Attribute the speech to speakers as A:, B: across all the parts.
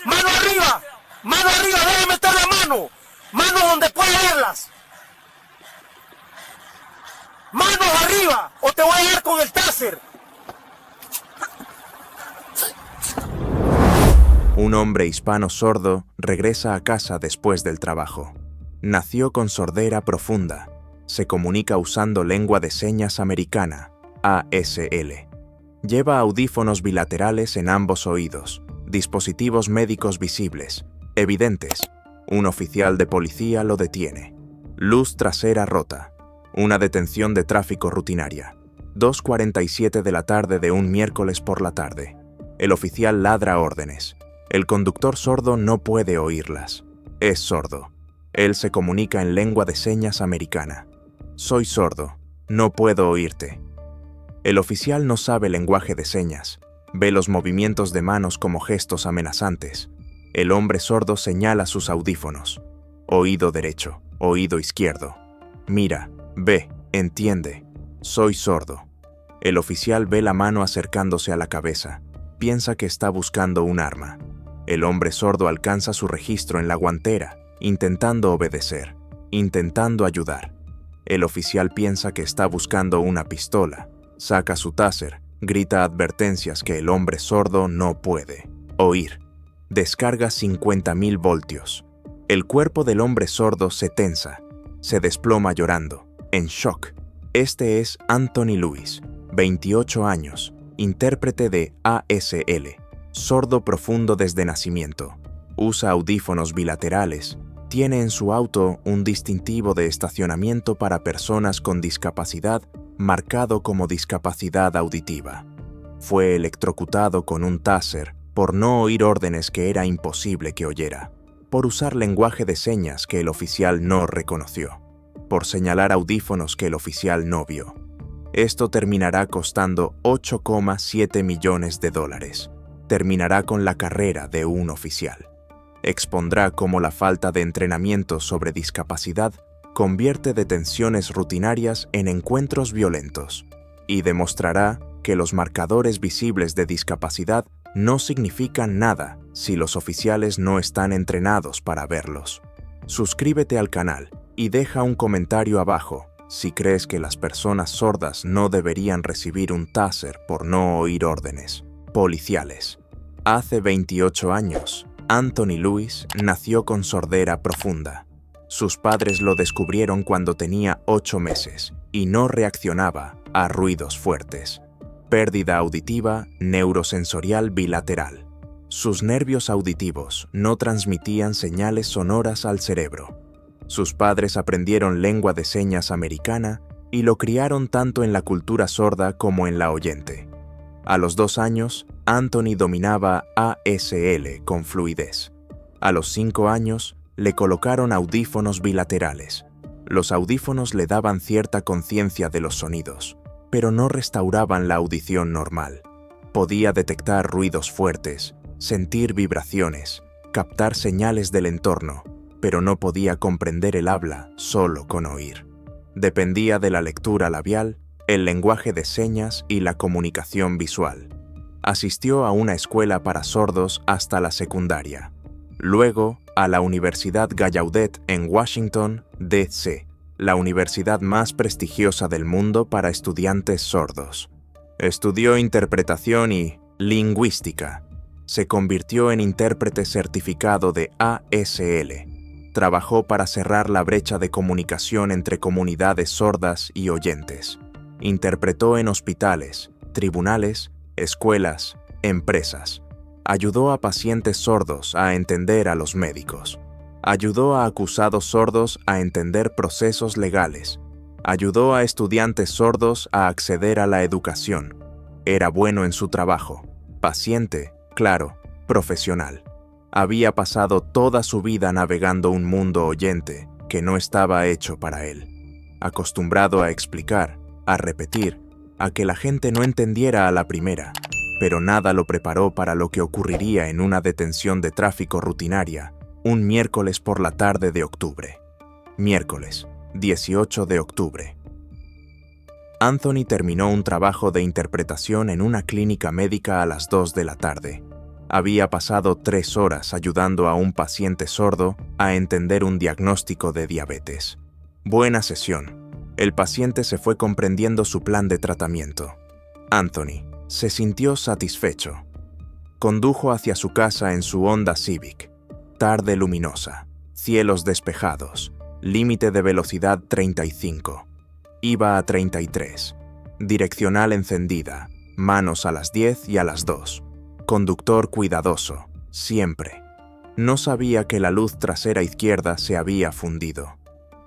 A: ¡Mano arriba! ¡Mano arriba! ¡Debe meter la mano! ¡Manos donde pueda verlas! ¡Manos arriba! ¡O te voy a dar con el taser!
B: Un hombre hispano sordo regresa a casa después del trabajo. Nació con sordera profunda. Se comunica usando lengua de señas americana, ASL. Lleva audífonos bilaterales en ambos oídos, dispositivos médicos visibles, evidentes. Un oficial de policía lo detiene. Luz trasera rota. Una detención de tráfico rutinaria. 2:47 de la tarde de un miércoles por la tarde. El oficial ladra órdenes. El conductor sordo no puede oírlas. Es sordo. Él se comunica en lengua de señas americana. Soy sordo. No puedo oírte. El oficial no sabe lenguaje de señas. Ve los movimientos de manos como gestos amenazantes. El hombre sordo señala sus audífonos. Oído derecho, oído izquierdo. Mira, ve, entiende. Soy sordo. El oficial ve la mano acercándose a la cabeza. Piensa que está buscando un arma. El hombre sordo alcanza su registro en la guantera, intentando obedecer, intentando ayudar. El oficial piensa que está buscando una pistola. Saca su taser, grita advertencias que el hombre sordo no puede oír. Descarga 50.000 voltios. El cuerpo del hombre sordo se tensa, se desploma llorando, en shock. Este es Anthony Lewis, 28 años, intérprete de ASL, sordo profundo desde nacimiento. Usa audífonos bilaterales. Tiene en su auto un distintivo de estacionamiento para personas con discapacidad marcado como discapacidad auditiva. Fue electrocutado con un taser por no oír órdenes que era imposible que oyera, por usar lenguaje de señas que el oficial no reconoció, por señalar audífonos que el oficial no vio. Esto terminará costando $8,7 millones. Terminará con la carrera de un oficial. Expondrá cómo la falta de entrenamiento sobre discapacidad convierte detenciones rutinarias en encuentros violentos y demostrará que los marcadores visibles de discapacidad no significan nada si los oficiales no están entrenados para verlos. Suscríbete al canal y deja un comentario abajo si crees que las personas sordas no deberían recibir un taser por no oír órdenes policiales. Hace 28 años, Anthony Lewis nació con sordera profunda. Sus padres lo descubrieron cuando tenía 8 meses y no reaccionaba a ruidos fuertes. Pérdida auditiva neurosensorial bilateral. Sus nervios auditivos no transmitían señales sonoras al cerebro. Sus padres aprendieron lengua de señas americana y lo criaron tanto en la cultura sorda como en la oyente. A los 2 años, Anthony dominaba ASL con fluidez. A los 5 años, le colocaron audífonos bilaterales. Los audífonos le daban cierta conciencia de los sonidos, pero no restauraban la audición normal. Podía detectar ruidos fuertes, sentir vibraciones, captar señales del entorno, pero no podía comprender el habla solo con oír. Dependía de la lectura labial, el lenguaje de señas y la comunicación visual. Asistió a una escuela para sordos hasta la secundaria. Luego, a la Universidad Gallaudet en Washington, D.C., la universidad más prestigiosa del mundo para estudiantes sordos. Estudió interpretación y lingüística. Se convirtió en intérprete certificado de ASL. Trabajó para cerrar la brecha de comunicación entre comunidades sordas y oyentes. Interpretó en hospitales, tribunales, escuelas, empresas. Ayudó a pacientes sordos a entender a los médicos. Ayudó a acusados sordos a entender procesos legales. Ayudó a estudiantes sordos a acceder a la educación. Era bueno en su trabajo. Paciente, claro, profesional. Había pasado toda su vida navegando un mundo oyente que no estaba hecho para él. Acostumbrado a explicar, a repetir, a que la gente no entendiera a la primera, pero nada lo preparó para lo que ocurriría en una detención de tráfico rutinaria, un miércoles por la tarde de octubre. Miércoles, 18 de octubre. Anthony terminó un trabajo de interpretación en una clínica médica a las 2 de la tarde. Había pasado 3 horas ayudando a un paciente sordo a entender un diagnóstico de diabetes. Buena sesión. El paciente se fue comprendiendo su plan de tratamiento. Anthony se sintió satisfecho. Condujo hacia su casa en su Honda Civic. Tarde luminosa, cielos despejados, límite de velocidad 35. Iba a 33. Direccional encendida, manos a las 10 y a las 2. Conductor cuidadoso, siempre. No sabía que la luz trasera izquierda se había fundido.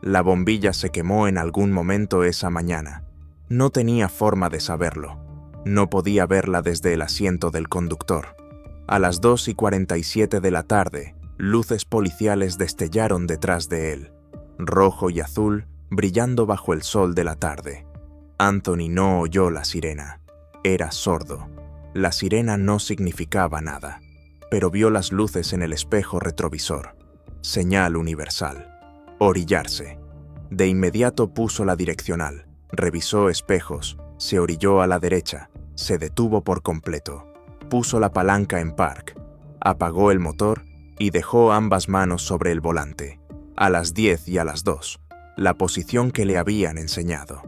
B: La bombilla se quemó en algún momento esa mañana. No tenía forma de saberlo. No podía verla desde el asiento del conductor. A las 2:47 de la tarde, luces policiales destellaron detrás de él, rojo y azul, brillando bajo el sol de la tarde. Anthony no oyó la sirena. Era sordo. La sirena no significaba nada, pero vio las luces en el espejo retrovisor. Señal universal. Orillarse. De inmediato puso la direccional, revisó espejos, se orilló a la derecha, se detuvo por completo. Puso la palanca en park, apagó el motor y dejó ambas manos sobre el volante. A las 10 y a las 2, la posición que le habían enseñado.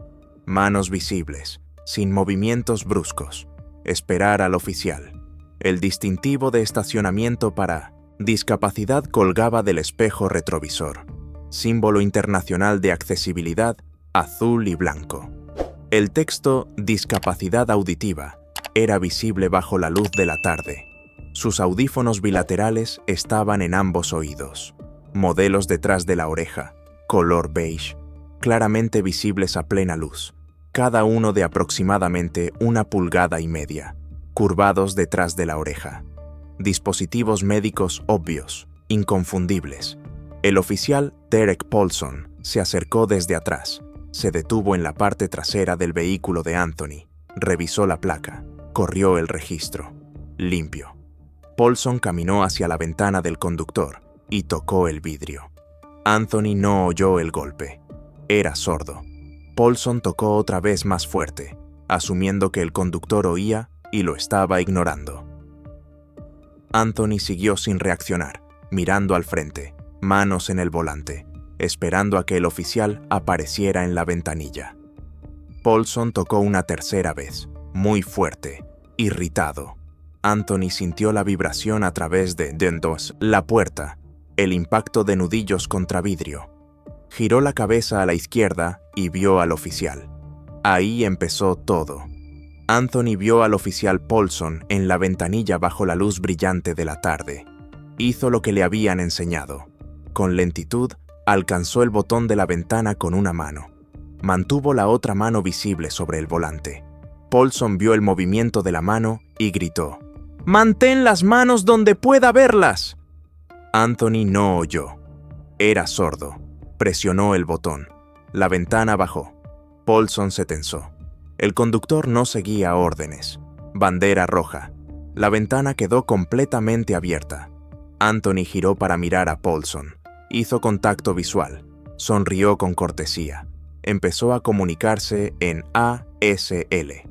B: Manos visibles, sin movimientos bruscos. Esperar al oficial. El distintivo de estacionamiento para discapacidad colgaba del espejo retrovisor. Símbolo internacional de accesibilidad, azul y blanco. El texto discapacidad auditiva era visible bajo la luz de la tarde. Sus audífonos bilaterales estaban en ambos oídos. Modelos detrás de la oreja, color beige, claramente visibles a plena luz, cada uno de aproximadamente 1,5 pulgadas, curvados detrás de la oreja. Dispositivos médicos obvios, inconfundibles. El oficial Derek Paulson se acercó desde atrás, se detuvo en la parte trasera del vehículo de Anthony, revisó la placa, corrió el registro. Limpio. Paulson caminó hacia la ventana del conductor y tocó el vidrio. Anthony no oyó el golpe. Era sordo. Paulson tocó otra vez más fuerte, asumiendo que el conductor oía y lo estaba ignorando. Anthony siguió sin reaccionar, mirando al frente, manos en el volante, esperando a que el oficial apareciera en la ventanilla. Paulson tocó una tercera vez, muy fuerte, irritado. Anthony sintió la vibración a través de la puerta, el impacto de nudillos contra vidrio. Giró la cabeza a la izquierda y vio al oficial. Ahí empezó todo. Anthony vio al oficial Paulson en la ventanilla bajo la luz brillante de la tarde. Hizo lo que le habían enseñado. Con lentitud, alcanzó el botón de la ventana con una mano. Mantuvo la otra mano visible sobre el volante. Paulson vio el movimiento de la mano y gritó: ¡Mantén las manos donde pueda verlas! Anthony no oyó. Era sordo. Presionó el botón. La ventana bajó. Paulson se tensó. El conductor no seguía órdenes. Bandera roja. La ventana quedó completamente abierta. Anthony giró para mirar a Paulson. Hizo contacto visual. Sonrió con cortesía. Empezó a comunicarse en ASL.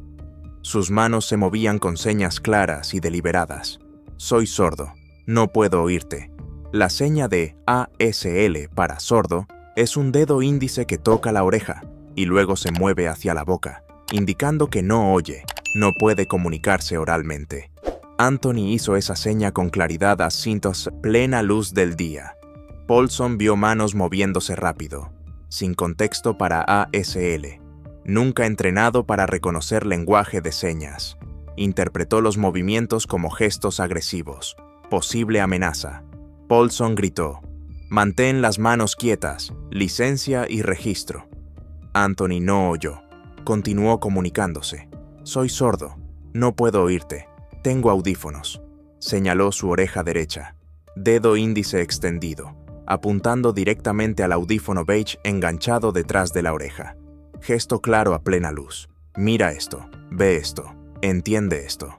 B: Sus manos se movían con señas claras y deliberadas. Soy sordo. No puedo oírte. La seña de ASL para sordo es un dedo índice que toca la oreja y luego se mueve hacia la boca, indicando que no oye, no puede comunicarse oralmente. Anthony hizo esa seña con claridad a cintos plena luz del día. Paulson vio manos moviéndose rápido, sin contexto para ASL. Nunca entrenado para reconocer lenguaje de señas. Interpretó los movimientos como gestos agresivos, posible amenaza. Paulson gritó: «Mantén las manos quietas, licencia y registro». Anthony no oyó. Continuó comunicándose. «Soy sordo. No puedo oírte. Tengo audífonos». Señaló su oreja derecha. Dedo índice extendido, apuntando directamente al audífono beige enganchado detrás de la oreja. Gesto claro a plena luz. «Mira esto. Ve esto. Entiende esto».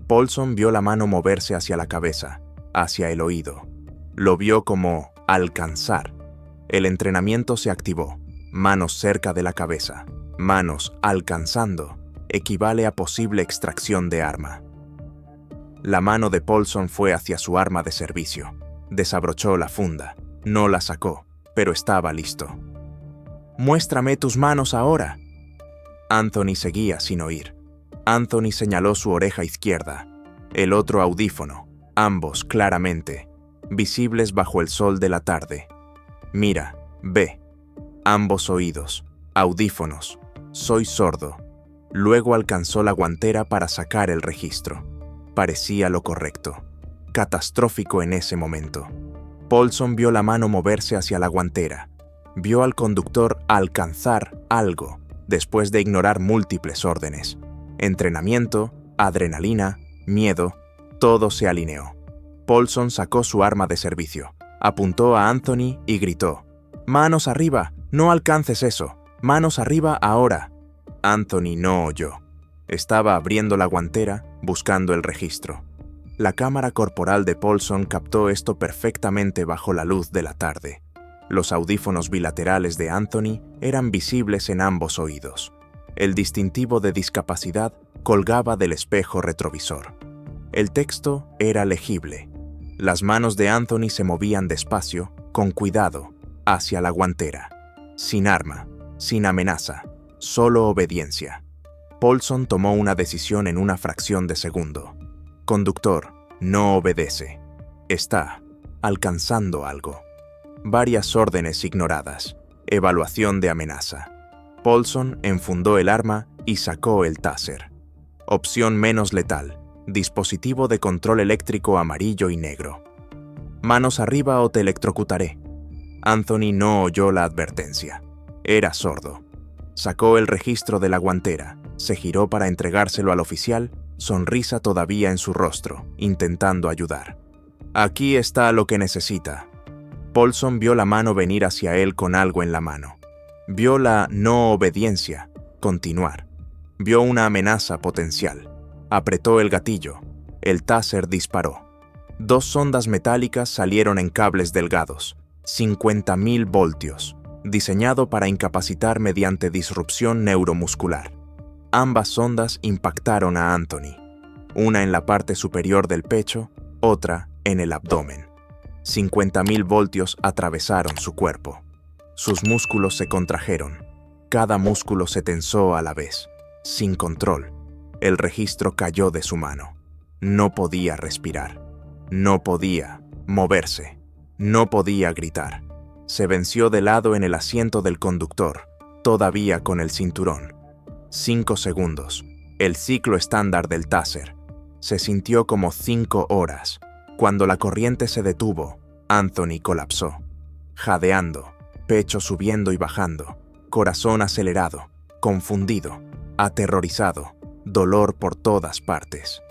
B: Paulson vio la mano moverse hacia la cabeza, hacia el oído. Lo vio como alcanzar. El entrenamiento se activó. Manos cerca de la cabeza. Manos alcanzando. Equivale a posible extracción de arma. La mano de Paulson fue hacia su arma de servicio. Desabrochó la funda. No la sacó, pero estaba listo. «Muéstrame tus manos ahora». Anthony seguía sin oír. Anthony señaló su oreja izquierda, el otro audífono, ambos claramente, visibles bajo el sol de la tarde. «Mira, ve. Ambos oídos, audífonos. Soy sordo». Luego alcanzó la guantera para sacar el registro. Parecía lo correcto. Catastrófico en ese momento. Paulson vio la mano moverse hacia la guantera. Vio al conductor alcanzar algo, después de ignorar múltiples órdenes. Entrenamiento, adrenalina, miedo, todo se alineó. Paulson sacó su arma de servicio, apuntó a Anthony y gritó: «¡Manos arriba! ¡No alcances eso! ¡Manos arriba ahora!». Anthony no oyó. Estaba abriendo la guantera, buscando el registro. La cámara corporal de Paulson captó esto perfectamente bajo la luz de la tarde. Los audífonos bilaterales de Anthony eran visibles en ambos oídos. El distintivo de discapacidad colgaba del espejo retrovisor. El texto era legible. Las manos de Anthony se movían despacio, con cuidado, hacia la guantera. Sin arma, sin amenaza, solo obediencia. Paulson tomó una decisión en una fracción de segundo. Conductor, no obedece. Está alcanzando algo. Varias órdenes ignoradas. Evaluación de amenaza. Paulson enfundó el arma y sacó el taser. Opción menos letal. Dispositivo de control eléctrico amarillo y negro. «Manos arriba o te electrocutaré». Anthony no oyó la advertencia. Era sordo. Sacó el registro de la guantera, se giró para entregárselo al oficial, sonrisa todavía en su rostro, intentando ayudar. «Aquí está lo que necesita». Paulson vio la mano venir hacia él con algo en la mano. Vio la no obediencia continuar. Vio una amenaza potencial. Apretó el gatillo. El taser disparó. 2 sondas metálicas salieron en cables delgados. 50.000 voltios. Diseñado para incapacitar mediante disrupción neuromuscular. Ambas sondas impactaron a Anthony. Una en la parte superior del pecho, otra en el abdomen. 50.000 voltios atravesaron su cuerpo. Sus músculos se contrajeron. Cada músculo se tensó a la vez, sin control. El registro cayó de su mano. No podía respirar. No podía moverse. No podía gritar. Se venció de lado en el asiento del conductor, todavía con el cinturón. 5 segundos. El ciclo estándar del taser. Se sintió como 5 horas. Cuando la corriente se detuvo, Anthony colapsó. Jadeando, pecho subiendo y bajando, corazón acelerado, confundido, aterrorizado, dolor por todas partes.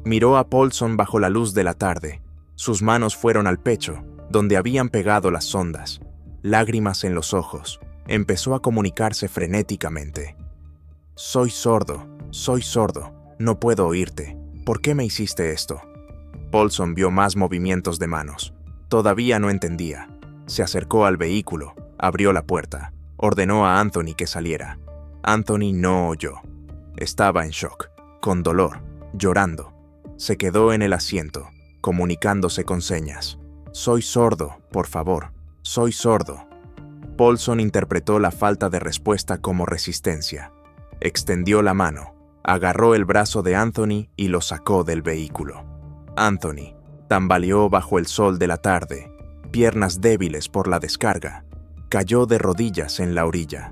B: Miró a Paulson bajo la luz de la tarde. Sus manos fueron al pecho, donde habían pegado las sondas. Lágrimas en los ojos. Empezó a comunicarse frenéticamente. Soy sordo, no puedo oírte. ¿Por qué me hiciste esto?» Paulson vio más movimientos de manos. Todavía no entendía. Se acercó al vehículo, abrió la puerta, ordenó a Anthony que saliera. Anthony no oyó. Estaba en shock, con dolor, llorando. Se quedó en el asiento, comunicándose con señas. «Soy sordo, por favor, soy sordo». Paulson interpretó la falta de respuesta como resistencia. Extendió la mano, agarró el brazo de Anthony y lo sacó del vehículo. Anthony tambaleó bajo el sol de la tarde, piernas débiles por la descarga. Cayó de rodillas en la orilla.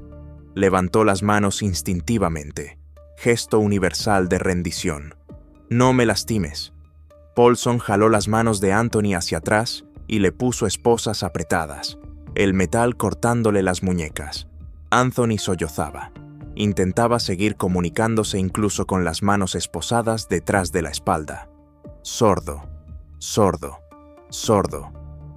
B: Levantó las manos instintivamente, gesto universal de rendición. «No me lastimes». Paulson jaló las manos de Anthony hacia atrás y le puso esposas apretadas, el metal cortándole las muñecas. Anthony sollozaba. Intentaba seguir comunicándose incluso con las manos esposadas detrás de la espalda. Sordo, sordo, sordo.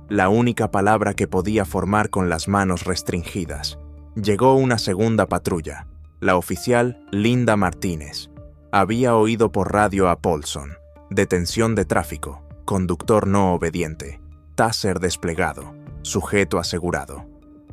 B: La única palabra que podía formar con las manos restringidas. Llegó una segunda patrulla, la oficial Linda Martínez. Había oído por radio a Paulson. Detención de tráfico, conductor no obediente, taser desplegado, sujeto asegurado.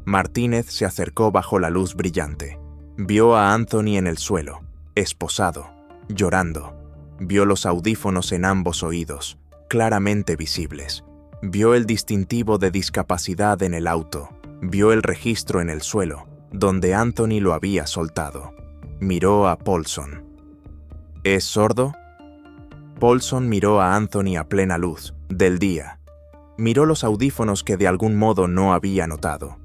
B: Martínez se acercó bajo la luz brillante. Vio a Anthony en el suelo, esposado, llorando. Vio los audífonos en ambos oídos, claramente visibles. Vio el distintivo de discapacidad en el auto. Vio el registro en el suelo, donde Anthony lo había soltado. Miró a Paulson. ¿Es sordo? Paulson miró a Anthony a plena luz del día. Miró los audífonos que de algún modo no había notado.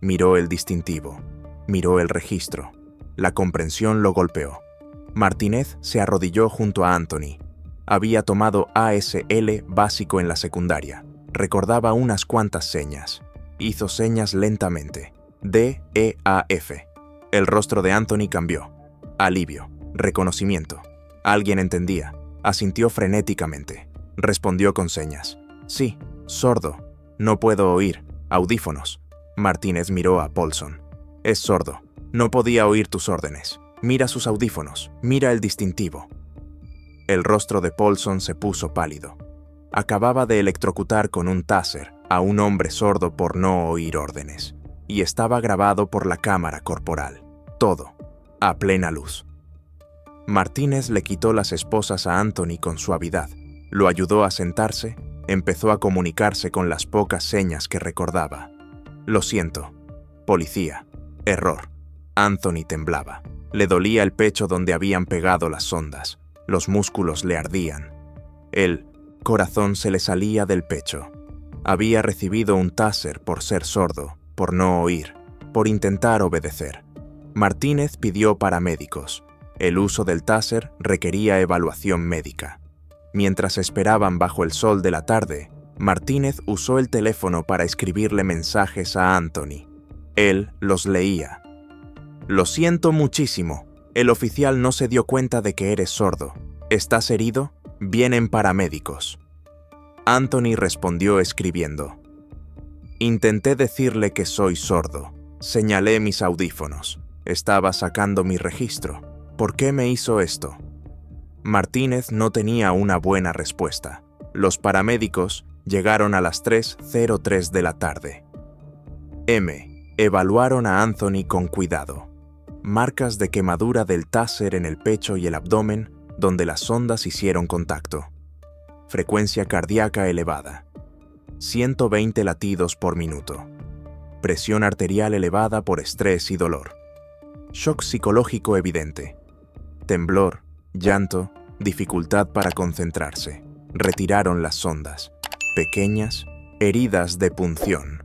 B: Miró el distintivo. Miró el registro. La comprensión lo golpeó. Martínez se arrodilló junto a Anthony. Había tomado ASL básico en la secundaria. Recordaba unas cuantas señas. Hizo señas lentamente. D, E, A, F. El rostro de Anthony cambió. Alivio. Reconocimiento. Alguien entendía. Asintió frenéticamente. Respondió con señas. Sí, sordo. No puedo oír. Audífonos. Martínez miró a Paulson. Es sordo. No podía oír tus órdenes. Mira sus audífonos. Mira el distintivo. El rostro de Paulson se puso pálido. Acababa de electrocutar con un taser a un hombre sordo por no oír órdenes. Y estaba grabado por la cámara corporal. Todo. A plena luz. Martínez le quitó las esposas a Anthony con suavidad. Lo ayudó a sentarse. Empezó a comunicarse con las pocas señas que recordaba. Lo siento. Policía. Error. Anthony temblaba. Le dolía el pecho donde habían pegado las sondas. Los músculos le ardían. El corazón se le salía del pecho. Había recibido un taser por ser sordo, por no oír, por intentar obedecer. Martínez pidió paramédicos. El uso del taser requería evaluación médica. Mientras esperaban bajo el sol de la tarde, Martínez usó el teléfono para escribirle mensajes a Anthony. Él los leía. Lo siento muchísimo. El oficial no se dio cuenta de que eres sordo. ¿Estás herido? Vienen paramédicos. Anthony respondió escribiendo. Intenté decirle que soy sordo. Señalé mis audífonos. Estaba sacando mi registro. ¿Por qué me hizo esto? Martínez no tenía una buena respuesta. Los paramédicos llegaron a las 3:03 de la tarde. Evaluaron a Anthony con cuidado. Marcas de quemadura del taser en el pecho y el abdomen, donde las sondas hicieron contacto. Frecuencia cardíaca elevada. 120 latidos por minuto. Presión arterial elevada por estrés y dolor. Shock psicológico evidente. Temblor, llanto, dificultad para concentrarse. Retiraron las sondas. Pequeñas, heridas de punción.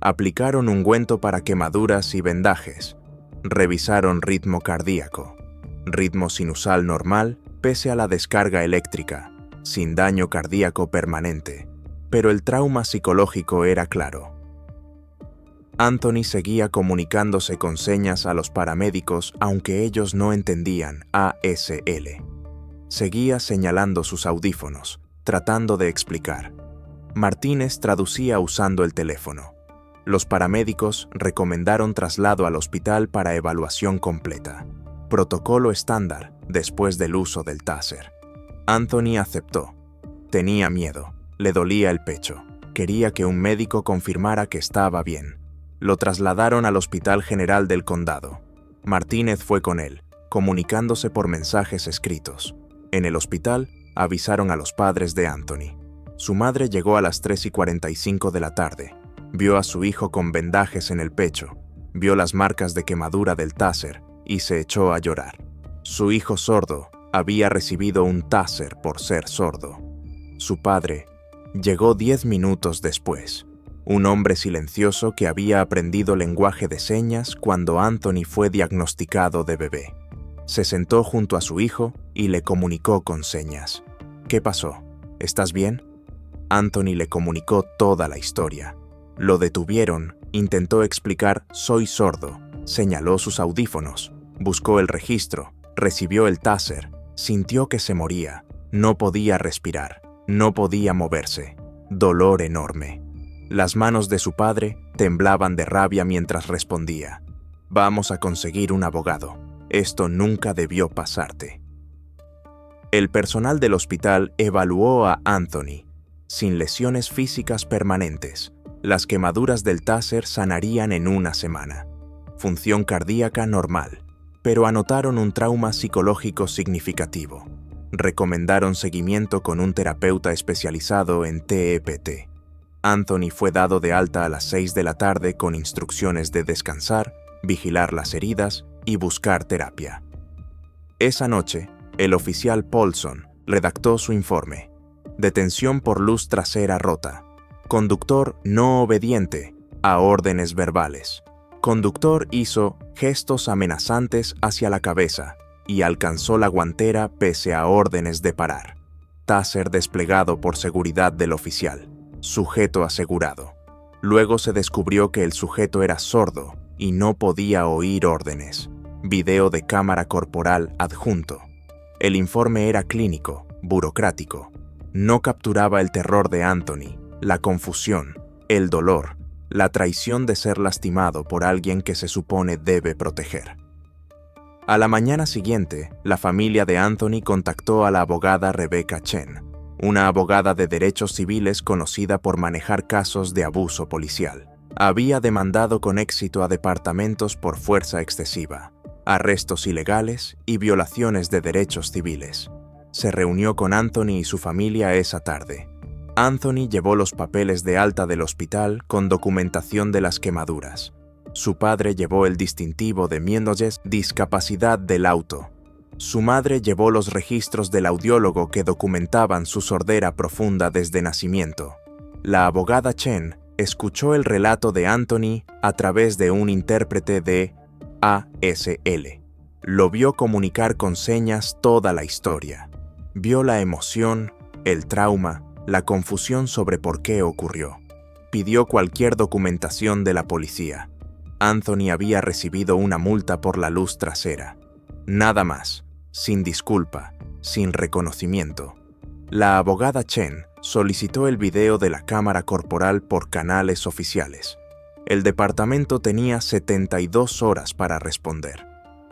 B: Aplicaron ungüento para quemaduras y vendajes. Revisaron ritmo cardíaco. Ritmo sinusal normal pese a la descarga eléctrica, sin daño cardíaco permanente. Pero el trauma psicológico era claro. Anthony seguía comunicándose con señas a los paramédicos aunque ellos no entendían ASL. Seguía señalando sus audífonos, tratando de explicar. Martínez traducía usando el teléfono. Los paramédicos recomendaron traslado al hospital para evaluación completa. Protocolo estándar después del uso del taser. Anthony aceptó. Tenía miedo, le dolía el pecho. Quería que un médico confirmara que estaba bien. Lo trasladaron al Hospital General del Condado. Martínez fue con él, comunicándose por mensajes escritos. En el hospital, avisaron a los padres de Anthony. Su madre llegó a las 3:45 de la tarde. Vio a su hijo con vendajes en el pecho, vio las marcas de quemadura del taser y se echó a llorar. Su hijo sordo había recibido un taser por ser sordo. Su padre llegó 10 minutos después, un hombre silencioso que había aprendido lenguaje de señas cuando Anthony fue diagnosticado de bebé. Se sentó junto a su hijo y le comunicó con señas. ¿Qué pasó? ¿Estás bien? Anthony le comunicó toda la historia. Lo detuvieron, intentó explicar «soy sordo», señaló sus audífonos, buscó el registro, recibió el taser, sintió que se moría, no podía respirar, no podía moverse, dolor enorme. Las manos de su padre temblaban de rabia mientras respondía «Vamos a conseguir un abogado, esto nunca debió pasarte». El personal del hospital evaluó a Anthony, sin lesiones físicas permanentes. Las quemaduras del taser sanarían en una semana. Función cardíaca normal, pero anotaron un trauma psicológico significativo. Recomendaron seguimiento con un terapeuta especializado en TEPT. Anthony fue dado de alta a las 6 de la tarde con instrucciones de descansar, vigilar las heridas y buscar terapia. Esa noche, el oficial Paulson redactó su informe. Detención por luz trasera rota. Conductor no obediente a órdenes verbales. Conductor hizo gestos amenazantes hacia la cabeza y alcanzó la guantera pese a órdenes de parar. Taser desplegado por seguridad del oficial. Sujeto asegurado. Luego se descubrió que el sujeto era sordo y no podía oír órdenes. Video de cámara corporal adjunto. El informe era clínico, burocrático. No capturaba el terror de Anthony, la confusión, el dolor, la traición de ser lastimado por alguien que se supone debe proteger. A la mañana siguiente, la familia de Anthony contactó a la abogada Rebecca Chen, una abogada de derechos civiles conocida por manejar casos de abuso policial. Había demandado con éxito a departamentos por fuerza excesiva, arrestos ilegales y violaciones de derechos civiles. Se reunió con Anthony y su familia esa tarde. Anthony llevó los papeles de alta del hospital con documentación de las quemaduras. Su padre llevó el distintivo de miembros discapacidad del auto. Su madre llevó los registros del audiólogo que documentaban su sordera profunda desde nacimiento. La abogada Chen escuchó el relato de Anthony a través de un intérprete de ASL. Lo vio comunicar con señas toda la historia. Vio la emoción, el trauma, la confusión sobre por qué ocurrió. Pidió cualquier documentación de la policía. Anthony había recibido una multa por la luz trasera. Nada más, sin disculpa, sin reconocimiento. La abogada Chen solicitó el video de la cámara corporal por canales oficiales. El departamento tenía 72 horas para responder.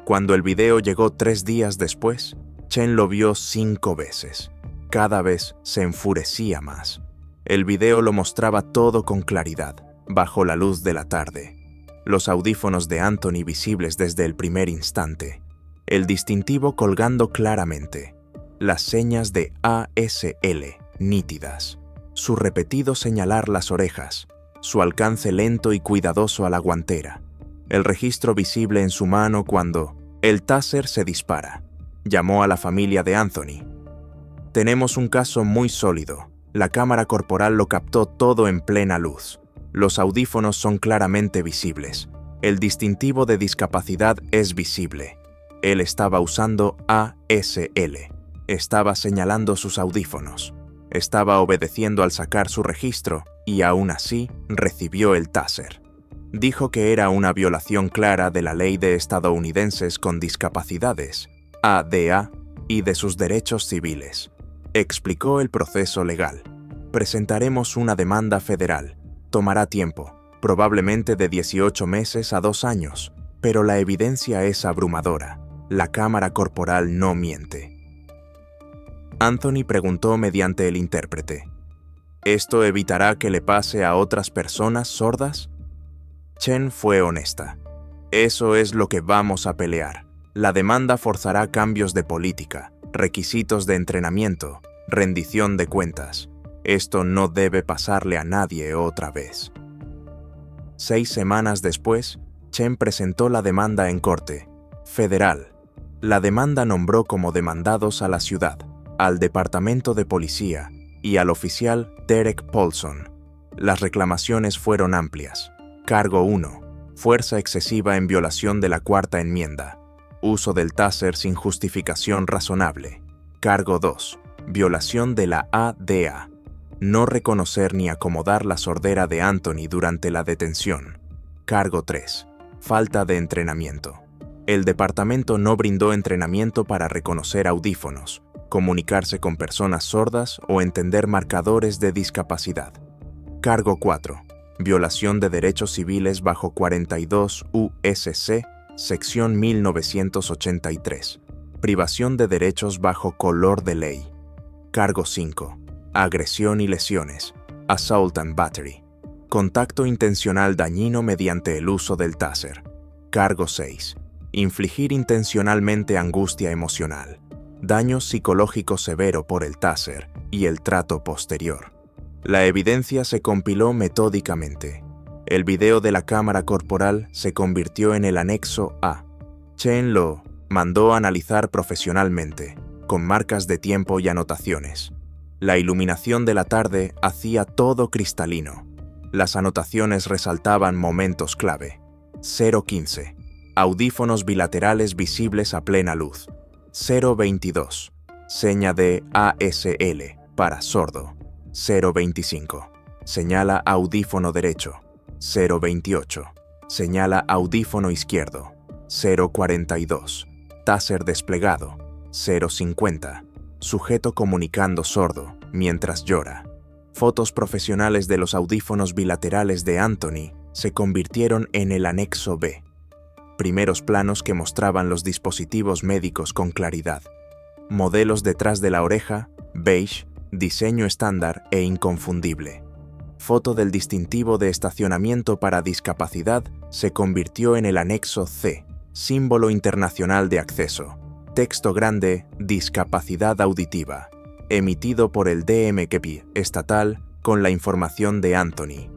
B: Cuando el video llegó 3 días después, Chen lo vio 5 veces. Cada vez se enfurecía más. El video lo mostraba todo con claridad, bajo la luz de la tarde. Los audífonos de Anthony visibles desde el primer instante. El distintivo colgando claramente. Las señas de ASL nítidas. Su repetido señalar las orejas. Su alcance lento y cuidadoso a la guantera. El registro visible en su mano cuando el taser se dispara. Llamó a la familia de Anthony. Tenemos un caso muy sólido. La cámara corporal lo captó todo en plena luz. Los audífonos son claramente visibles. El distintivo de discapacidad es visible. Él estaba usando ASL. Estaba señalando sus audífonos. Estaba obedeciendo al sacar su registro y aún así recibió el taser. Dijo que era una violación clara de la ley de estadounidenses con discapacidades, ADA, y de sus derechos civiles. Explicó el proceso legal. Presentaremos una demanda federal. Tomará tiempo, probablemente de 18 meses a 2 años, pero la evidencia es abrumadora. La cámara corporal no miente. Anthony preguntó mediante el intérprete. ¿Esto evitará que le pase a otras personas sordas? Chen fue honesta. Eso es lo que vamos a pelear. La demanda forzará cambios de política, requisitos de entrenamiento, rendición de cuentas. Esto no debe pasarle a nadie otra vez. 6 semanas después, Chen presentó la demanda en corte federal. La demanda nombró como demandados a la ciudad, al departamento de policía y al oficial Derek Paulson. Las reclamaciones fueron amplias. Cargo 1. Fuerza excesiva en violación de la Cuarta Enmienda. Uso del taser sin justificación razonable. Cargo 2. Violación de la ADA. No reconocer ni acomodar la sordera de Anthony durante la detención. Cargo 3. Falta de entrenamiento. El departamento no brindó entrenamiento para reconocer audífonos, comunicarse con personas sordas o entender marcadores de discapacidad. Cargo 4. Violación de derechos civiles bajo 42 U.S.C., sección 1983. Privación de derechos bajo color de ley. Cargo 5. Agresión y lesiones. Assault and battery. Contacto intencional dañino mediante el uso del taser. Cargo 6. Infligir intencionalmente angustia emocional. daño psicológico severo por el taser y el trato posterior. La evidencia se compiló metódicamente. El video de la cámara corporal se convirtió en el anexo A. Chen Lo mandó analizar profesionalmente, con marcas de tiempo y anotaciones. La iluminación de la tarde hacía todo cristalino. Las anotaciones resaltaban momentos clave. 0.15. Audífonos bilaterales visibles a plena luz. 0.22. Seña de ASL para sordo. 0.25. Señala audífono derecho. 0.28. Señala audífono izquierdo. 0.42. Taser desplegado. 0.50. Sujeto comunicando sordo mientras llora. Fotos profesionales de los audífonos bilaterales de Anthony se convirtieron en el anexo B. Primeros planos que mostraban los dispositivos médicos con claridad. Modelos detrás de la oreja, beige, diseño estándar e inconfundible. Foto del distintivo de estacionamiento para discapacidad se convirtió en el anexo C, símbolo internacional de acceso. Texto grande, discapacidad auditiva, emitido por el DMKP estatal con la información de Anthony.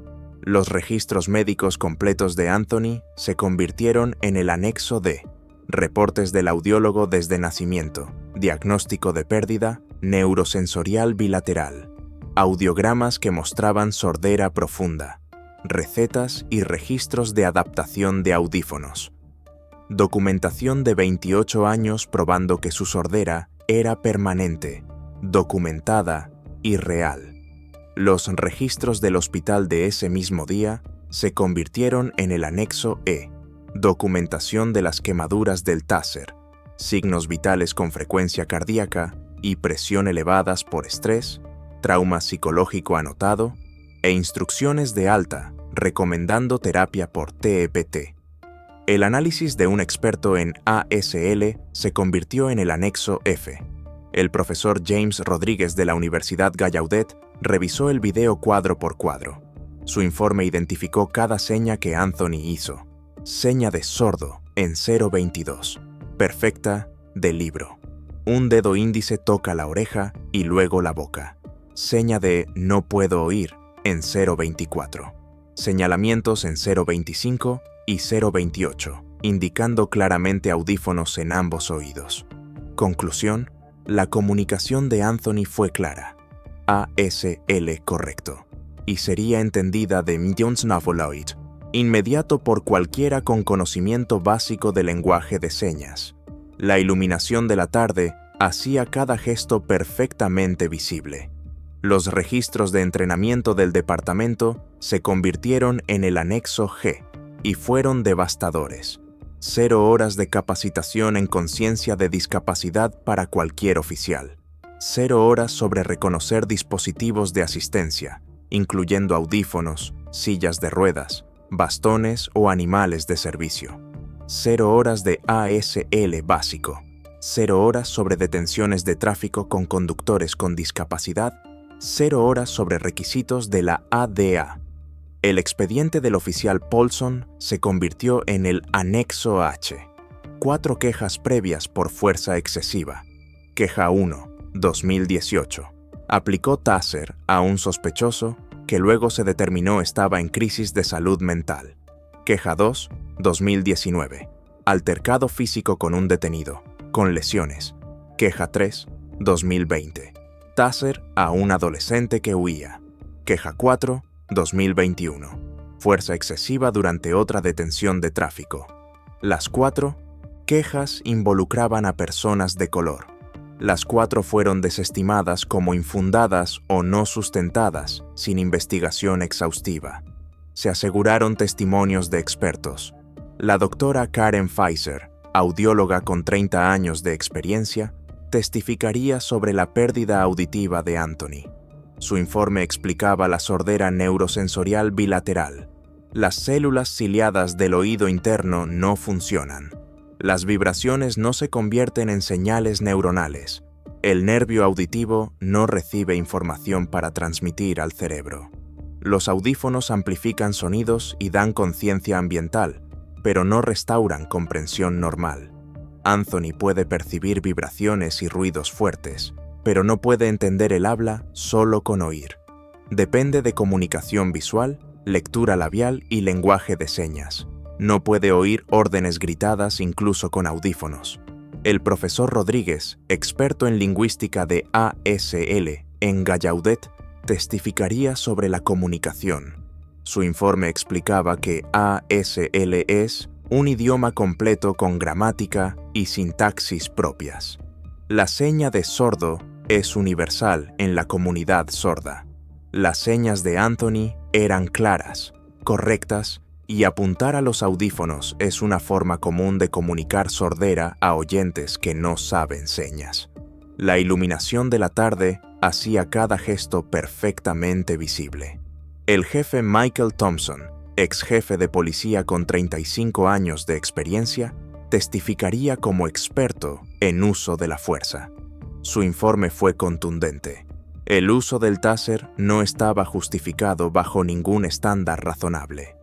B: Los registros médicos completos de Anthony se convirtieron en el anexo D, reportes del audiólogo desde nacimiento, diagnóstico de pérdida, neurosensorial bilateral, audiogramas que mostraban sordera profunda, recetas y registros de adaptación de audífonos. Documentación de 28 años probando que su sordera era permanente, documentada y real. Los registros del hospital de ese mismo día se convirtieron en el anexo E, documentación de las quemaduras del taser, signos vitales con frecuencia cardíaca y presión elevadas por estrés, trauma psicológico anotado e instrucciones de alta recomendando terapia por TEPT. El análisis de un experto en ASL se convirtió en el anexo F. El profesor James Rodríguez de la Universidad Gallaudet revisó el video cuadro por cuadro. Su informe identificó cada seña que Anthony hizo. Seña de sordo en 0.22. Perfecta de libro. Un dedo índice toca la oreja y luego la boca. Seña de no puedo oír en 0.24. Señalamientos en 0.25 y 0.28, indicando claramente audífonos en ambos oídos. Conclusión: la comunicación de Anthony fue clara. ASL correcto. Y sería entendida de Medionsnavoloid, inmediato por cualquiera con conocimiento básico del lenguaje de señas. La iluminación de la tarde hacía cada gesto perfectamente visible. Los registros de entrenamiento del departamento se convirtieron en el anexo G y fueron devastadores. 0 horas de capacitación en conciencia de discapacidad para cualquier oficial. 0 horas sobre reconocer dispositivos de asistencia, incluyendo audífonos, sillas de ruedas, bastones o animales de servicio. 0 horas de ASL básico. 0 horas sobre detenciones de tráfico con conductores con discapacidad. 0 horas sobre requisitos de la ADA. El expediente del oficial Paulson se convirtió en el anexo H. 4 quejas previas por fuerza excesiva. Queja 1, 2018. Aplicó taser a un sospechoso que luego se determinó estaba en crisis de salud mental. Queja 2, 2019. Altercado físico con un detenido, con lesiones. Queja 3, 2020. Taser a un adolescente que huía. Queja 4, 2021. Fuerza excesiva durante otra detención de tráfico. Las 4 quejas involucraban a personas de color. Las 4 fueron desestimadas como infundadas o no sustentadas, sin investigación exhaustiva. Se aseguraron testimonios de expertos. La doctora Karen Pfizer, audióloga con 30 años de experiencia, testificaría sobre la pérdida auditiva de Anthony. Su informe explicaba la sordera neurosensorial bilateral. Las células ciliadas del oído interno no funcionan. Las vibraciones no se convierten en señales neuronales. El nervio auditivo no recibe información para transmitir al cerebro. Los audífonos amplifican sonidos y dan conciencia ambiental, pero no restauran comprensión normal. Anthony puede percibir vibraciones y ruidos fuertes, pero no puede entender el habla solo con oír. Depende de comunicación visual, lectura labial y lenguaje de señas. No puede oír órdenes gritadas incluso con audífonos. El profesor Rodríguez, experto en lingüística de ASL en Gallaudet, testificaría sobre la comunicación. Su informe explicaba que ASL es un idioma completo con gramática y sintaxis propias. La seña de sordo es universal en la comunidad sorda. Las señas de Anthony eran claras, correctas, y apuntar a los audífonos es una forma común de comunicar sordera a oyentes que no saben señas. La iluminación de la tarde hacía cada gesto perfectamente visible. El jefe Michael Thompson, ex jefe de policía con 35 años de experiencia, testificaría como experto en uso de la fuerza. Su informe fue contundente. El uso del taser no estaba justificado bajo ningún estándar razonable.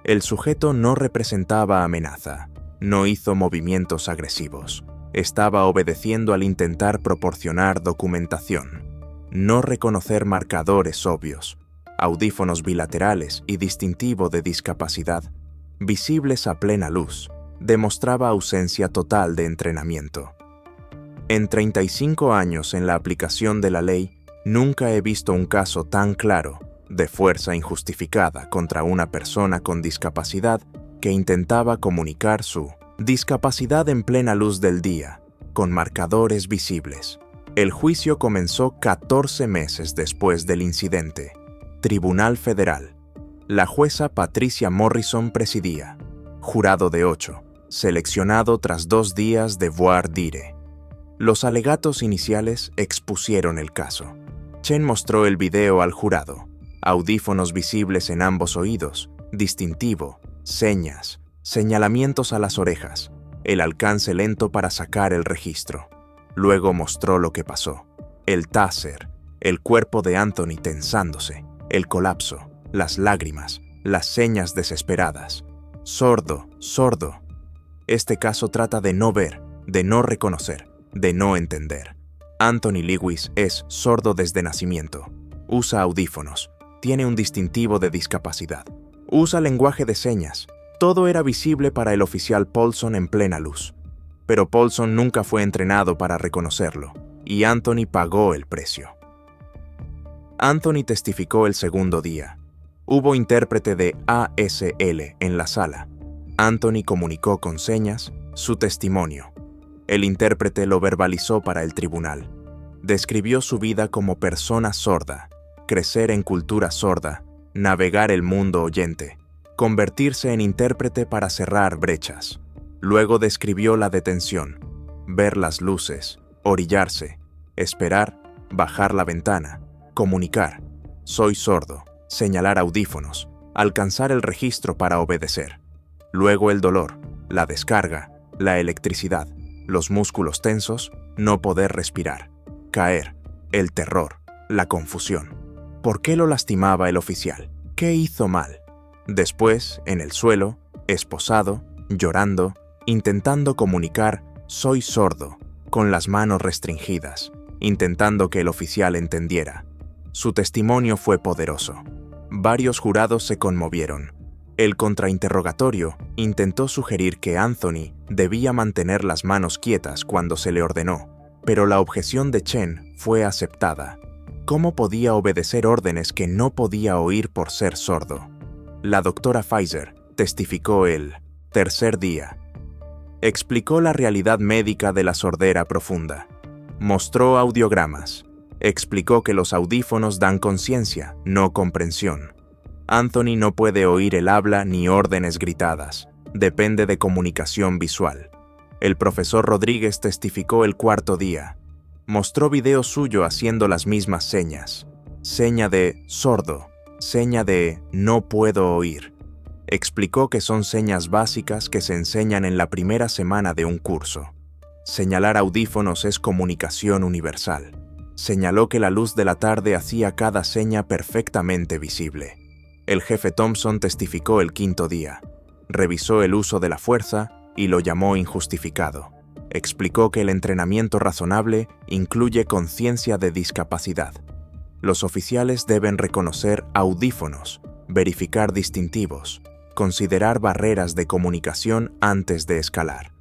B: El sujeto no representaba amenaza, no hizo movimientos agresivos, estaba obedeciendo al intentar proporcionar documentación, no reconocer marcadores obvios, audífonos bilaterales y distintivo de discapacidad, visibles a plena luz, demostraba ausencia total de entrenamiento. En 35 años en la aplicación de la ley, nunca he visto un caso tan claro de fuerza injustificada contra una persona con discapacidad que intentaba comunicar su discapacidad en plena luz del día, con marcadores visibles. El juicio comenzó 14 meses después del incidente. Tribunal Federal. La jueza Patricia Morrison presidía. Jurado de 8, seleccionado tras 2 días de voir dire. Los alegatos iniciales expusieron el caso. Chen mostró el video al jurado. Audífonos visibles en ambos oídos, distintivo, señas, señalamientos a las orejas, el alcance lento para sacar el registro. Luego mostró lo que pasó. El taser, el cuerpo de Anthony tensándose, el colapso, las lágrimas, las señas desesperadas. Sordo, sordo. Este caso trata de no ver, de no reconocer, de no entender. Anthony Lewis es sordo desde nacimiento. Usa audífonos. Tiene un distintivo de discapacidad. Usa lenguaje de señas. Todo era visible para el oficial Paulson en plena luz. Pero Paulson nunca fue entrenado para reconocerlo, y Anthony pagó el precio. Anthony testificó el segundo día. Hubo intérprete de ASL en la sala. Anthony comunicó con señas su testimonio. El intérprete lo verbalizó para el tribunal. Describió su vida como persona sorda, crecer en cultura sorda, navegar el mundo oyente, convertirse en intérprete para cerrar brechas. Luego describió la detención, ver las luces, orillarse, esperar, bajar la ventana, comunicar, soy sordo, señalar audífonos, alcanzar el registro para obedecer. Luego el dolor, la descarga, la electricidad, los músculos tensos, no poder respirar, caer, el terror, la confusión. ¿Por qué lo lastimaba el oficial? ¿Qué hizo mal? Después, en el suelo, esposado, llorando, intentando comunicar, soy sordo, con las manos restringidas, intentando que el oficial entendiera. Su testimonio fue poderoso. Varios jurados se conmovieron. El contrainterrogatorio intentó sugerir que Anthony debía mantener las manos quietas cuando se le ordenó, pero la objeción de Chen fue aceptada. ¿Cómo podía obedecer órdenes que no podía oír por ser sordo? La doctora Pfizer testificó el tercer día. Explicó la realidad médica de la sordera profunda. Mostró audiogramas. Explicó que los audífonos dan conciencia, no comprensión. Anthony no puede oír el habla ni órdenes gritadas. Depende de comunicación visual. El profesor Rodríguez testificó el cuarto día. Mostró video suyo haciendo las mismas señas. Seña de sordo, seña de no puedo oír. Explicó que son señas básicas que se enseñan en la primera semana de un curso. Señalar audífonos es comunicación universal. Señaló que la luz de la tarde hacía cada seña perfectamente visible. El jefe Thompson testificó el quinto día. Revisó el uso de la fuerza y lo llamó injustificado. Explicó que el entrenamiento razonable incluye conciencia de discapacidad. Los oficiales deben reconocer audífonos, verificar distintivos, considerar barreras de comunicación antes de escalar.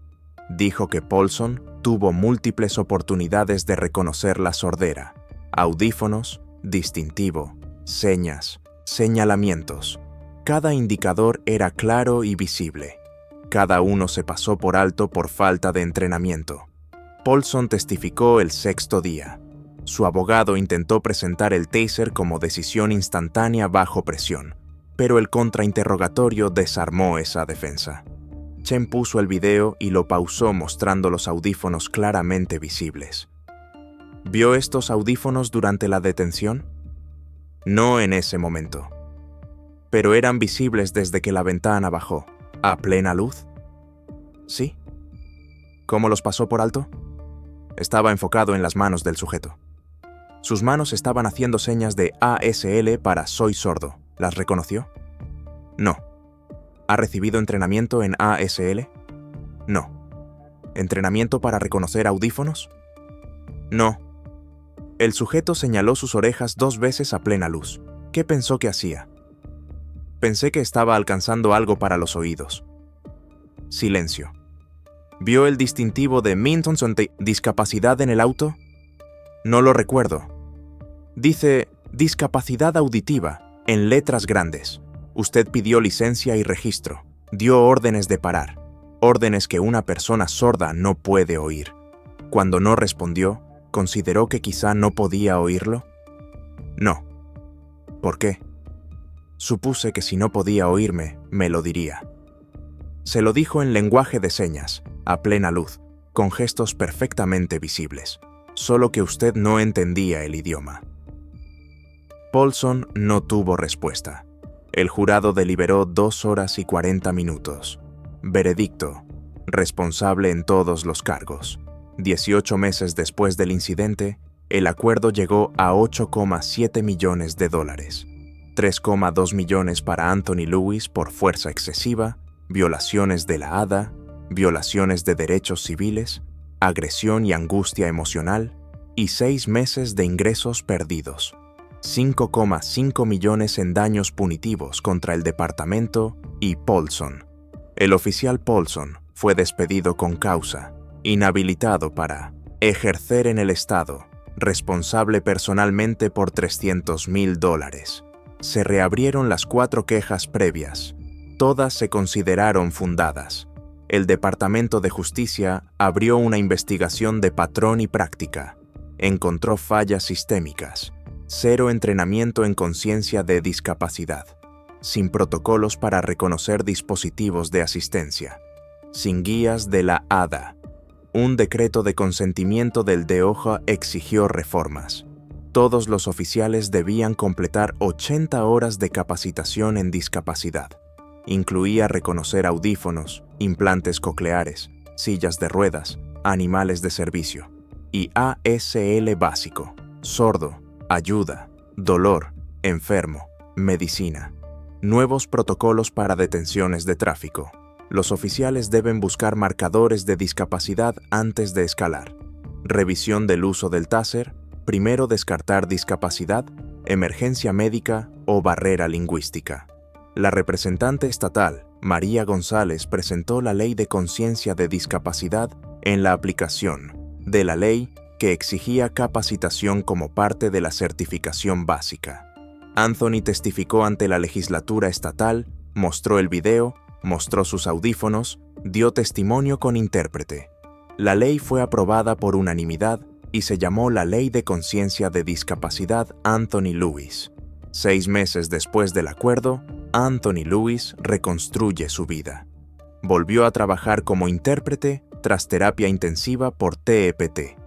B: Dijo que Paulson tuvo múltiples oportunidades de reconocer la sordera, audífonos, distintivo, señas, señalamientos. Cada indicador era claro y visible. Cada uno se pasó por alto por falta de entrenamiento. Paulson testificó el 6º día. Su abogado intentó presentar el taser como decisión instantánea bajo presión, pero el contrainterrogatorio desarmó esa defensa. Chen puso el video y lo pausó mostrando los audífonos claramente visibles. ¿Vio estos audífonos durante la detención? No en ese momento. Pero eran visibles desde que la ventana bajó. ¿A plena luz? Sí. ¿Cómo los pasó por alto? Estaba enfocado en las manos del sujeto. Sus manos estaban haciendo señas de ASL para soy sordo. ¿Las reconoció? No. ¿Ha recibido entrenamiento en ASL? No. ¿Entrenamiento para reconocer audífonos? No. El sujeto señaló sus orejas 2 veces a plena luz. ¿Qué pensó que hacía? Pensé que estaba alcanzando algo para los oídos. Silencio. ¿Vio el distintivo de Minton de discapacidad en el auto? No lo recuerdo. Dice discapacidad auditiva en letras grandes. Usted pidió licencia y registro. Dio órdenes de parar. Órdenes que una persona sorda no puede oír. Cuando no respondió, ¿consideró que quizá no podía oírlo? No. ¿Por qué? Supuse que si no podía oírme, me lo diría. Se lo dijo en lenguaje de señas, a plena luz, con gestos perfectamente visibles, solo que usted no entendía el idioma. Paulson no tuvo respuesta. El jurado deliberó 2 horas y 40 minutos. Veredicto: responsable en todos los cargos. 18 meses después del incidente, el acuerdo llegó a $8,7 millones. 3,2 millones para Anthony Lewis por fuerza excesiva, violaciones de la ADA, violaciones de derechos civiles, agresión y angustia emocional, y 6 meses de ingresos perdidos. 5,5 millones en daños punitivos contra el departamento y Paulson. El oficial Paulson fue despedido con causa, inhabilitado para ejercer en el Estado, responsable personalmente por $300,000. Se reabrieron las 4 quejas previas. Todas se consideraron fundadas. El Departamento de Justicia abrió una investigación de patrón y práctica. Encontró fallas sistémicas. 0 entrenamiento en conciencia de discapacidad. Sin protocolos para reconocer dispositivos de asistencia. Sin guías de la ADA. Un decreto de consentimiento del DOJ exigió reformas. Todos los oficiales debían completar 80 horas de capacitación en discapacidad. Incluía reconocer audífonos, implantes cocleares, sillas de ruedas, animales de servicio, y ASL básico, sordo, ayuda, dolor, enfermo, medicina. Nuevos protocolos para detenciones de tráfico. Los oficiales deben buscar marcadores de discapacidad antes de escalar. Revisión del uso del taser. Primero descartar discapacidad, emergencia médica o barrera lingüística. La representante estatal, María González, presentó la Ley de Conciencia de Discapacidad en la aplicación de la ley que exigía capacitación como parte de la certificación básica. Anthony testificó ante la legislatura estatal, mostró el video, mostró sus audífonos, dio testimonio con intérprete. La ley fue aprobada por unanimidad y se llamó la Ley de Conciencia de Discapacidad Anthony Lewis. 6 meses después del acuerdo, Anthony Lewis reconstruye su vida. Volvió a trabajar como intérprete tras terapia intensiva por TEPT.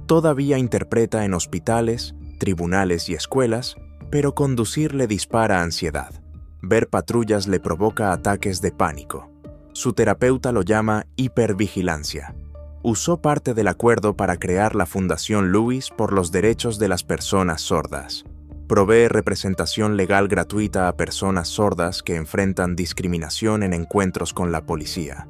B: Todavía interpreta en hospitales, tribunales y escuelas, pero conducir le dispara ansiedad. Ver patrullas le provoca ataques de pánico. Su terapeuta lo llama hipervigilancia. Usó parte del acuerdo para crear la Fundación Lewis por los derechos de las personas sordas. Provee representación legal gratuita a personas sordas que enfrentan discriminación en encuentros con la policía.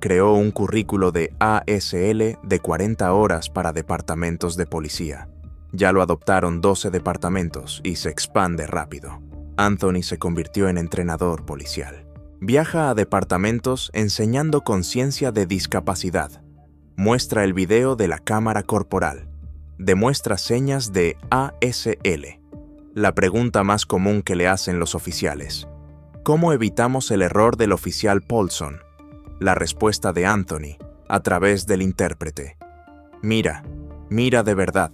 B: creó un currículo de ASL de 40 horas para departamentos de policía. Ya lo adoptaron 12 departamentos y se expande rápido. Anthony se convirtió en entrenador policial. Viaja a departamentos enseñando conciencia de discapacidad. Muestra el video de la cámara corporal. Demuestra señas de ASL. La pregunta más común que le hacen los oficiales: ¿cómo evitamos el error del oficial Paulson? La respuesta de Anthony, a través del intérprete: mira de verdad.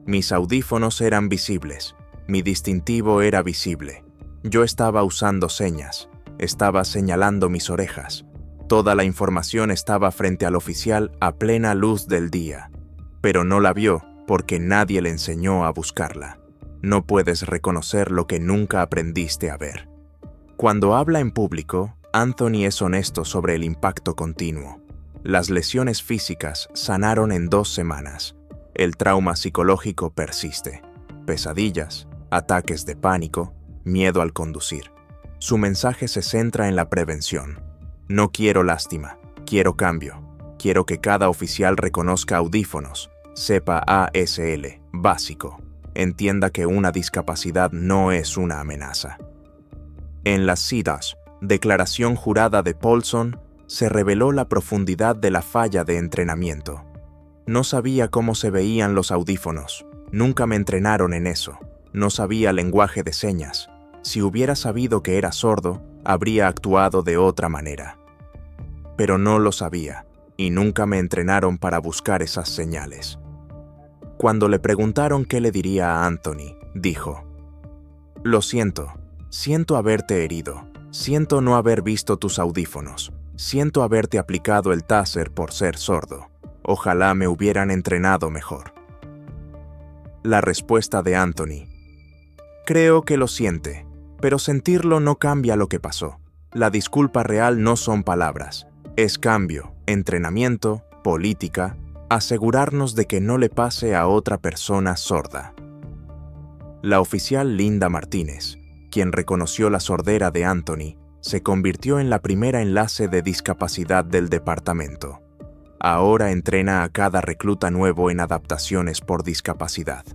B: Mis audífonos eran visibles. Mi distintivo era visible. Yo estaba usando señas. Estaba señalando mis orejas. Toda la información estaba frente al oficial a plena luz del día. Pero no la vio porque nadie le enseñó a buscarla. No puedes reconocer lo que nunca aprendiste a ver. Cuando habla en público, Anthony es honesto sobre el impacto continuo. Las lesiones físicas sanaron en 2 semanas. El trauma psicológico persiste. Pesadillas, ataques de pánico, miedo al conducir. Su mensaje se centra en la prevención. No quiero lástima, quiero cambio. Quiero que cada oficial reconozca audífonos, sepa ASL, básico. Entienda que una discapacidad no es una amenaza. En las CIDAS, declaración jurada de Paulson, se reveló la profundidad de la falla de entrenamiento. No sabía cómo se veían los audífonos. Nunca me entrenaron en eso. No sabía lenguaje de señas. Si hubiera sabido que era sordo, habría actuado de otra manera. Pero no lo sabía, y nunca me entrenaron para buscar esas señales. Cuando le preguntaron qué le diría a Anthony, dijo: lo siento haberte herido, siento no haber visto tus audífonos, siento haberte aplicado el taser por ser sordo. Ojalá me hubieran entrenado mejor. La respuesta de Anthony: creo que lo siente, pero sentirlo no cambia lo que pasó. La disculpa real no son palabras, es cambio, entrenamiento, política, asegurarnos de que no le pase a otra persona sorda. La oficial Linda Martínez, quien reconoció la sordera de Anthony, se convirtió en la primera enlace de discapacidad del departamento. Ahora entrena a cada recluta nuevo en adaptaciones por discapacidad.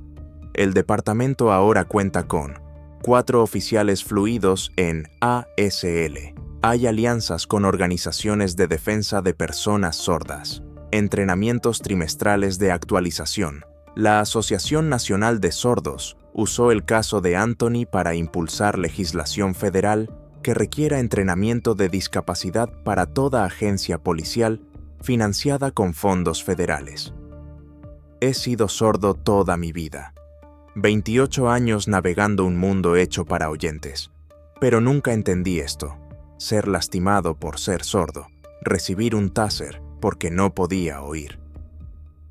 B: El departamento ahora cuenta con 4 oficiales fluidos en ASL. Hay alianzas con organizaciones de defensa de personas sordas. Entrenamientos trimestrales de actualización. La Asociación Nacional de Sordos usó el caso de Anthony para impulsar legislación federal que requiera entrenamiento de discapacidad para toda agencia policial financiada con fondos federales. He sido sordo toda mi vida. 28 años navegando un mundo hecho para oyentes. Pero nunca entendí esto. Ser lastimado por ser sordo. Recibir un taser porque no podía oír.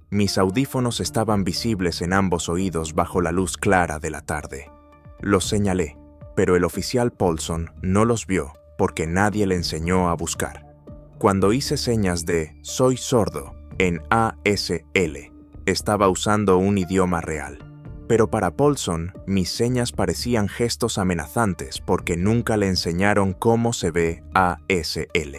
B: Mis audífonos estaban visibles en ambos oídos bajo la luz clara de la tarde. Los señalé, pero el oficial Paulson no los vio porque nadie le enseñó a buscar. Cuando hice señas de «soy sordo» en ASL, estaba usando un idioma real. Pero para Paulson, mis señas parecían gestos amenazantes porque nunca le enseñaron cómo se ve ASL.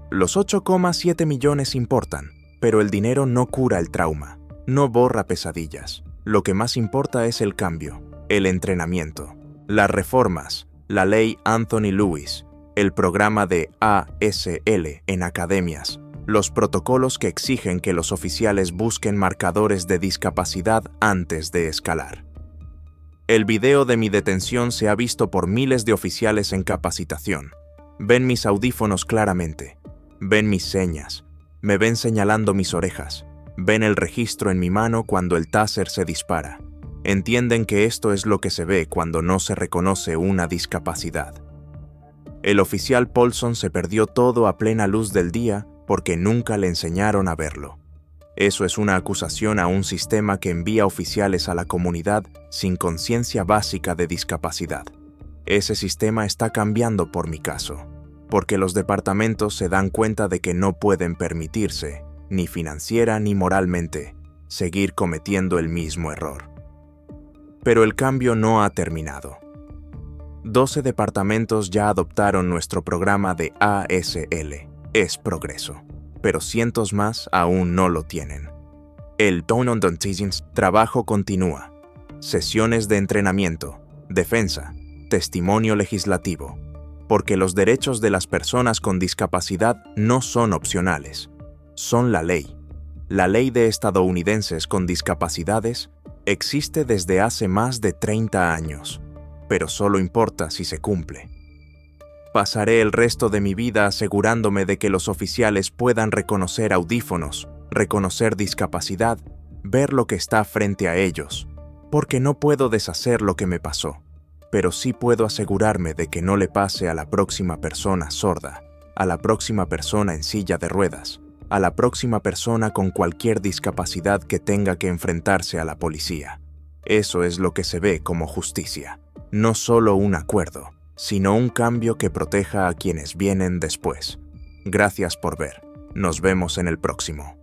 B: Los 8,7 millones importan, pero el dinero no cura el trauma, no borra pesadillas. Lo que más importa es el cambio, el entrenamiento, las reformas, la ley Anthony Lewis, el programa de ASL en academias, los protocolos que exigen que los oficiales busquen marcadores de discapacidad antes de escalar. El video de mi detención se ha visto por miles de oficiales en capacitación. Ven mis audífonos claramente, ven mis señas, me ven señalando mis orejas, ven el registro en mi mano cuando el taser se dispara. Entienden que esto es lo que se ve cuando no se reconoce una discapacidad. El oficial Paulson se perdió todo a plena luz del día porque nunca le enseñaron a verlo. Eso es una acusación a un sistema que envía oficiales a la comunidad sin conciencia básica de discapacidad. Ese sistema está cambiando por mi caso, porque los departamentos se dan cuenta de que no pueden permitirse, ni financiera ni moralmente, seguir cometiendo el mismo error. Pero el cambio no ha terminado. 12 departamentos ya adoptaron nuestro programa de ASL. es progreso, pero cientos más aún no lo tienen. El trabajo continúa. Sesiones de entrenamiento, defensa, testimonio legislativo, porque los derechos de las personas con discapacidad no son opcionales, son la ley. La ley de estadounidenses con discapacidades existe desde hace más de 30 años, pero solo importa si se cumple. Pasaré el resto de mi vida asegurándome de que los oficiales puedan reconocer audífonos, reconocer discapacidad, ver lo que está frente a ellos, porque no puedo deshacer lo que me pasó, pero sí puedo asegurarme de que no le pase a la próxima persona sorda, a la próxima persona en silla de ruedas, a la próxima persona con cualquier discapacidad que tenga que enfrentarse a la policía. Eso es lo que se ve como justicia, no solo un acuerdo, sino un cambio que proteja a quienes vienen después. Gracias por ver. Nos vemos en el próximo.